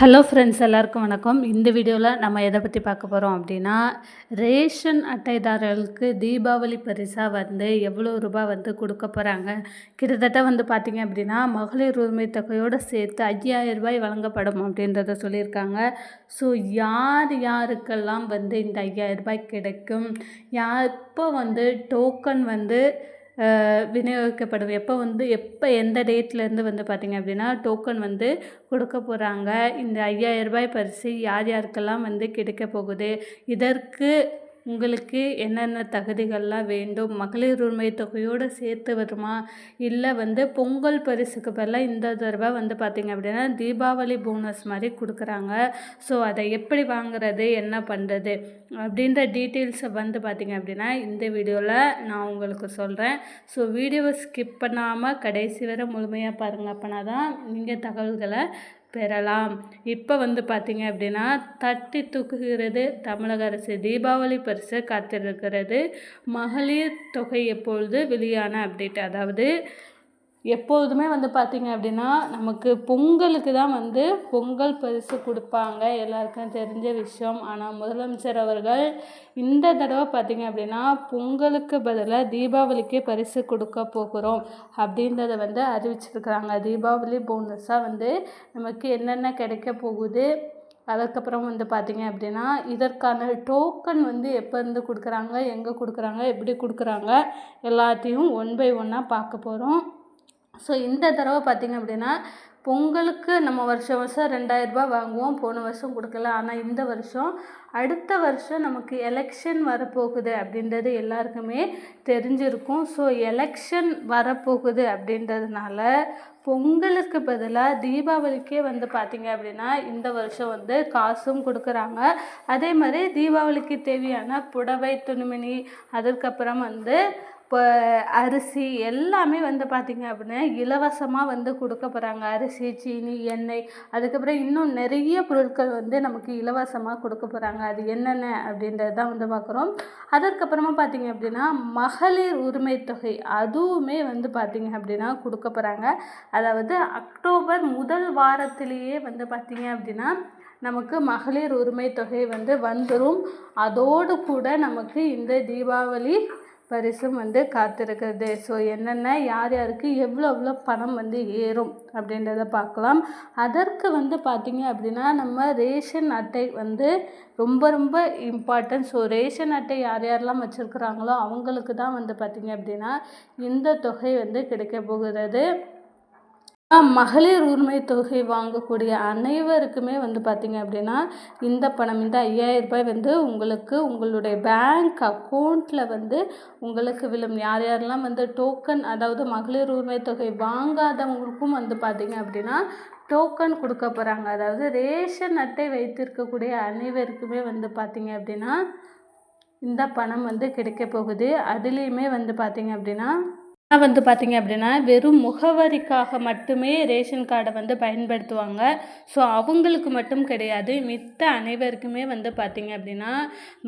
Hello friends, எல்லாருக்கும் வணக்கம். இந்த வீடியோவில் நம்ம எதை பற்றி பார்க்க போகிறோம் அப்படின்னா, ரேஷன் அட்டைதாரர்களுக்கு தீபாவளி பரிசாக எவ்வளோ ரூபாய் கொடுக்க போகிறாங்க. கிட்டத்தட்ட பார்த்திங்க அப்படின்னா, மகளிர் உரிமை தொகையோடு சேர்த்து 5000 ரூபாய் வழங்கப்படும் அப்படின்றத சொல்லியிருக்காங்க. ஸோ யார் யாருக்கெல்லாம் இந்த 5000 ரூபாய் கிடைக்கும், எப்போ டோக்கன் விநியோகிக்கப்படும், எப்போ எந்த டேட்லேருந்து பார்த்திங்க அப்படின்னா டோக்கன் கொடுக்க போகிறாங்க. இந்த 5000 ரூபாய் பரிசு யார் யாருக்கெல்லாம் கிடைக்க போகுது, இதற்கு உங்களுக்கு என்னென்ன தகுதிகள்லாம் வேண்டும், மகளிர் உரிமை தொகையோடு சேர்த்து வருமா, இல்லை பொங்கல் பரிசுக்கு பதிலாக இந்த தடவை பார்த்திங்க அப்படின்னா தீபாவளி போனஸ் மாதிரி கொடுக்குறாங்க. ஸோ அதை எப்படி வாங்குறது, என்ன பண்ணுறது அப்படின்ற டீட்டெயில்ஸை பார்த்திங்க அப்படின்னா இந்த வீடியோவில் நான் உங்களுக்கு சொல்கிறேன். ஸோ வீடியோவை ஸ்கிப் பண்ணாமல் கடைசி வரை முழுமையாக பாருங்கள். அப்போனா தான் நீங்கள் தகவல்களை பெறலாம். இப்போ பார்த்திங்க அப்படின்னா தட்டி தூக்குகிறது தமிழக அரசு. தீபாவளி பரிசு காத்திருக்கிறது. மகளிர் தொகை எப்பொழுது வெளியான அப்டேட், அதாவது எப்போதுமே பார்த்திங்க அப்படின்னா நமக்கு பொங்கலுக்கு தான் பொங்கல் பரிசு கொடுப்பாங்க, எல்லாருக்கும் தெரிஞ்ச விஷயம். ஆனால் முதலமைச்சர் அவர்கள் இந்த தடவை பார்த்திங்க அப்படின்னா பொங்கலுக்கு பதிலாக தீபாவளிக்கு பரிசு கொடுக்க போகிறோம் அப்படின்றத அறிவிச்சிருக்கிறாங்க. தீபாவளி போனஸாக நமக்கு என்னென்ன கிடைக்க போகுது, அதுக்கப்புறம் பார்த்திங்க அப்படின்னா இதற்கான டோக்கன் எப்போ இருந்து கொடுக்குறாங்க, எங்கே கொடுக்குறாங்க, எப்படி கொடுக்குறாங்க, எல்லாத்தையும் ஒன் பை ஒன்னாக பார்க்க போகிறோம். ஸோ இந்த தடவை பார்த்திங்க அப்படின்னா பொங்கலுக்கு நம்ம வருஷம் 2000 ரூபாய் வாங்குவோம். போன வருஷம் கொடுக்கல. ஆனால் இந்த வருஷம், அடுத்த வருஷம் நமக்கு எலெக்ஷன் வரப்போகுது அப்படின்றது எல்லாருக்குமே தெரிஞ்சிருக்கும். ஸோ எலெக்ஷன் வரப்போகுது அப்படின்றதுனால பொங்கலுக்கு பதிலாக தீபாவளிக்கே பார்த்திங்க அப்படின்னா இந்த வருஷம் காசும் கொடுக்குறாங்க. அதே மாதிரி தீபாவளிக்கு தேவையான புடவை, துணிமணி, அதுக்கப்புறம் இப்போ அரிசி எல்லாமே பார்த்திங்க அப்படின்னா இலவசமாக கொடுக்க போகிறாங்க. அரிசி, சீனி, எண்ணெய், அதுக்கப்புறம் இன்னும் நிறைய பொருட்கள் நமக்கு இலவசமாக கொடுக்க போகிறாங்க. அது என்னென்ன அப்படின்றது தான் பார்க்குறோம். அதற்கப்புறமா பார்த்திங்க அப்படின்னா மகளிர் உரிமை தொகை அதுவுமே பார்த்திங்க அப்படின்னா கொடுக்க போகிறாங்க. அதாவது அக்டோபர் முதல் வாரத்திலேயே பார்த்திங்க அப்படின்னா நமக்கு மகளிர் உரிமை தொகை வந்துடும். அதோடு கூட நமக்கு இந்த தீபாவளி பரிசும் காத்திருக்கிறது. ஸோ என்னென்ன யார் யாருக்கு எவ்வளோ பணம் ஏறும் அப்படின்றத பார்க்கலாம். அதற்கு பார்த்திங்க அப்படின்னா நம்ம ரேஷன் அட்டை ரொம்ப ரொம்ப இம்பார்ட்டன்ட். ஸோ ரேஷன் அட்டை யார் யாரெல்லாம் வச்சுருக்குறாங்களோ அவங்களுக்கு தான் பார்த்திங்க அப்படின்னா இந்த தொகை கிடைக்க போகிறது. மகளிர் உரிமை தொகை வாங்கக்கூடிய அனைவருக்குமே பார்த்திங்க அப்படின்னா இந்த பணம், இந்த 5000 ரூபாய் உங்களுக்கு உங்களுடைய பேங்க் அக்கௌண்ட்டில் உங்களுக்கு விழும். யார் யாரெல்லாம் டோக்கன், அதாவது மகளிர் உரிமை தொகை வாங்காதவங்களுக்கும் பார்த்திங்க அப்படின்னா டோக்கன் கொடுக்க போகிறாங்க. அதாவது ரேஷன் அட்டை வைத்திருக்கக்கூடிய அனைவருக்குமே பார்த்திங்க அப்படின்னா இந்த பணம் கிடைக்க போகுது. அதுலேயுமே பார்த்திங்க அப்படின்னா பார்த்திங்க அப்படின்னா வெறும் முகவரிக்காக மட்டுமே ரேஷன் கார்டை பயன்படுத்துவாங்க. ஸோ அவங்களுக்கு மட்டும் கிடையாது, மித்த அனைவருக்குமே பார்த்திங்க அப்படின்னா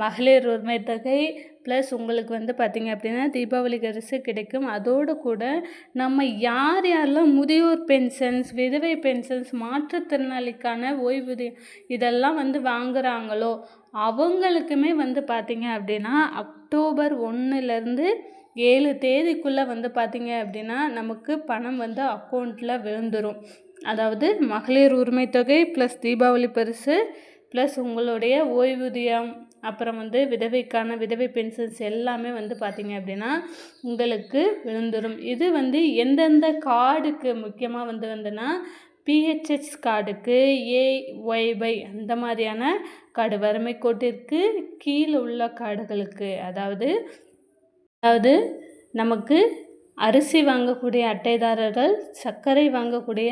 மகளிர் உரிமை தொகை ப்ளஸ் உங்களுக்கு பார்த்திங்க அப்படின்னா தீபாவளி பரிசு கிடைக்கும். அதோடு கூட நம்ம யார் யாரெல்லாம் முதியோர் பென்ஷன்ஸ், விதவை பென்ஷன்ஸ், மாற்றுத்திறனாளிக்கான ஓய்வூதியம் இதெல்லாம் வாங்குகிறாங்களோ அவங்களுக்குமே பார்த்திங்க அப்படின்னா அக்டோபர் 1லேருந்து 7 தேதிக்குள்ளே பார்த்திங்க அப்படின்னா நமக்கு பணம் அக்கௌண்ட்டில் விழுந்துடும். அதாவது மகளிர் உரிமை தொகை ப்ளஸ் தீபாவளி பரிசு ப்ளஸ் உங்களுடைய ஓய்வூதியம், அப்புறம் விதவைக்கான விதவை பென்ஷன்ஸ் எல்லாமே பார்த்திங்க அப்படின்னா உங்களுக்கு விழுந்துடும். இது எந்தெந்த கார்டுக்கு முக்கியமாக வந்துன்னா பிஹெச்ஹெச் கார்டுக்கு, ஏஒய்பை அந்த மாதிரியான கார்டு, வறுமை கோட்டிற்கு கீழே உள்ள கார்டுகளுக்கு, அதாவது நமக்கு அரிசி வாங்கக்கூடிய அட்டைதாரர்கள், சர்க்கரை வாங்கக்கூடிய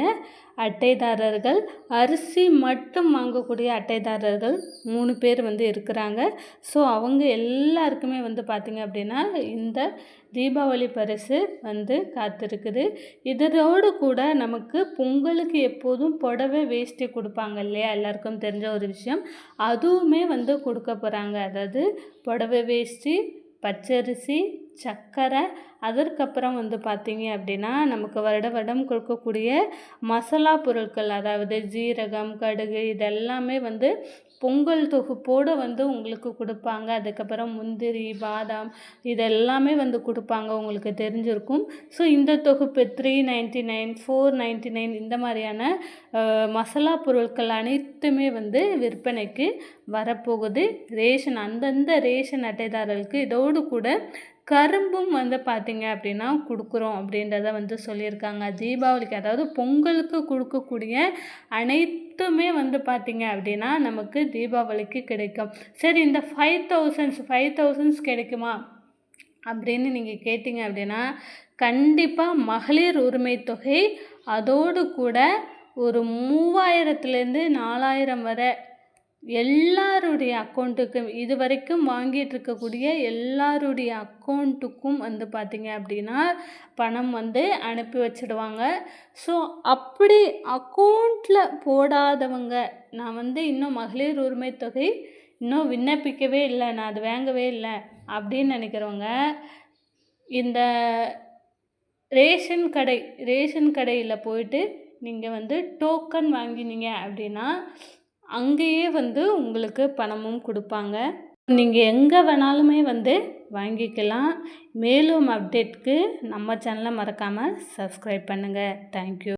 அட்டைதாரர்கள், அரிசி மட்டும் வாங்கக்கூடிய அட்டைதாரர்கள் 3 பேர் இருக்கிறாங்க. ஸோ அவங்க எல்லாருக்குமே பார்த்திங்க அப்படின்னா இந்த தீபாவளி பரிசு காத்திருக்குது. இதோடு கூட நமக்கு பொங்கலுக்கு எப்போதும் புடவை, வேஷ்டி கொடுப்பாங்க இல்லையா, எல்லாருக்கும் தெரிஞ்ச ஒரு விஷயம். அதுவுமே கொடுக்க போகிறாங்க. அதாவது புடவை, வேஷ்டி, பச்சரிசி, சர்க்கரை, அதற்கப்புறம் வந்து பார்த்திங்க அப்படின்னா நமக்கு வருடம் கொடுக்கக்கூடிய மசாலா பொருட்கள், அதாவது ஜீரகம், கடுகு இதெல்லாமே வந்து பொங்கல் தொகுப்போடு வந்து உங்களுக்கு கொடுப்பாங்க. அதுக்கப்புறம் முந்திரி, பாதாம் இதெல்லாமே வந்து கொடுப்பாங்க, உங்களுக்கு தெரிஞ்சிருக்கும். ஸோ இந்த தொகுப்பு 399, 499 இந்த மாதிரியான மசாலா பொருட்கள் அனைத்துமே வந்து விற்பனைக்கு வரப்போகுது. அந்தந்த ரேஷன் அட்டைதாரர்களுக்கு இதோடு கூட கரும்பும் வந்து பார்த்திங்க அப்படின்னா கொடுக்குறோம் அப்படின்றத வந்து சொல்லியிருக்காங்க. தீபாவளிக்கு, அதாவது பொங்கலுக்கு கொடுக்கக்கூடிய அனைத்துமே வந்து பார்த்திங்க அப்படின்னா நமக்கு தீபாவளிக்கு கிடைக்கும். சரி, இந்த 5000 கிடைக்குமா அப்படின்னு நீங்கள் கேட்டிங்க அப்படின்னா, கண்டிப்பாக மகளிர் உரிமை தொகை அதோடு கூட ஒரு 3000லேருந்து 4000 வரை எல்லாருடைய அக்கௌண்ட்டுக்கும், இது வரைக்கும் வாங்கிட்டு இருக்கக்கூடிய எல்லாருடைய அக்கௌண்ட்டுக்கும் வந்து பார்த்திங்க அப்படின்னா பணம் வந்து அனுப்பி வச்சிடுவாங்க. ஸோ அப்படி அக்கௌண்ட்டில் போடாதவங்க, நான் வந்து இன்னும் மகளிர் உரிமை தொகை இன்னும் விண்ணப்பிக்கவே இல்லை, நான் அது வாங்கவே இல்லை அப்படின்னு நினைக்கிறவங்க, இந்த ரேஷன் கடையில் போயிட்டு நீங்கள் வந்து டோக்கன் வாங்கினீங்க அப்படின்னா அங்கேயே வந்து உங்களுக்கு பணமும் கொடுப்பாங்க. நீங்கள் எங்கே வேணாலுமே வந்து வாங்கிக்கலாம். மேலும் அப்டேட்க்கு நம்ம சேனலை மறக்காமல் சப்ஸ்கிரைப் பண்ணுங்கள். தேங்க்யூ.